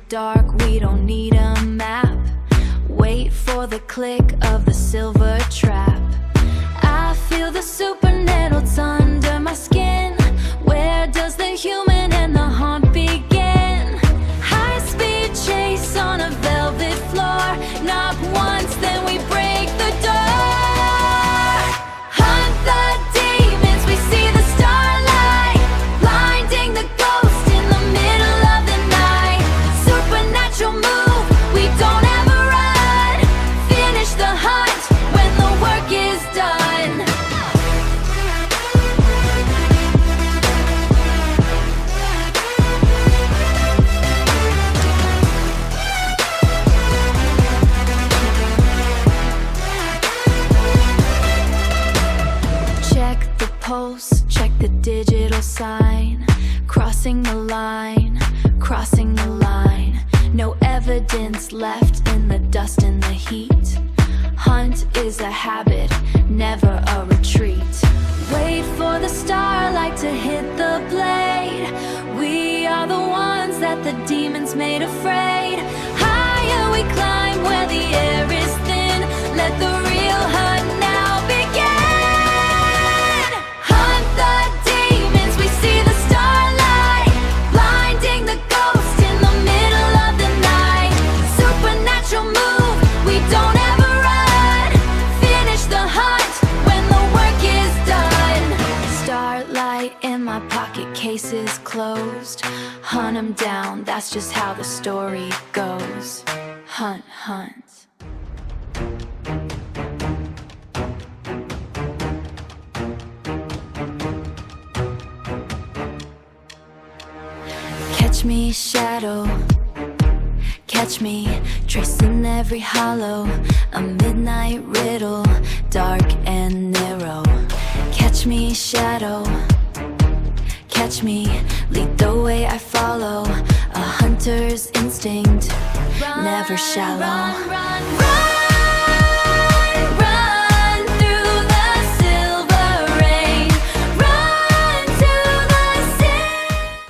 dark, we don't need a map. Wait for the click of the silver trap. I feel the super needles under my skin. Where does the human and the haunt begin? High speed chase on a velvet floor. Knock once, then we break the door. Hunt the demons, we see the starlight, blinding the ghost in the middle of the night. Supernatural move, we don't ever run. Finish the hunt when the work is done. Check the pulse, check the digital sign. Crossing the line, crossing the line. No evidence left in the dust and the heat. Hunt is a habit, never a retreat. Wait for the starlight to hit the blade. We are the ones that the demons made afraid. Higher we climb where the air is thin. Let the real hunt now begin. Hunt the demons, we see the starlight, blinding the ghost in the middle of the night. Supernatural move, we don't ever run. Finish the hunt when the work is done. Starlight in my pocket, case is closed. Hunt 'em down, that's just how the story goes. Hunt, hunt. Catch me, shadow. Catch me, tracing every hollow. A midnight riddle, dark and narrow. Catch me, shadow. Catch me, lead the way I follow. A hunter's instinct, never shallow. Run, run, run.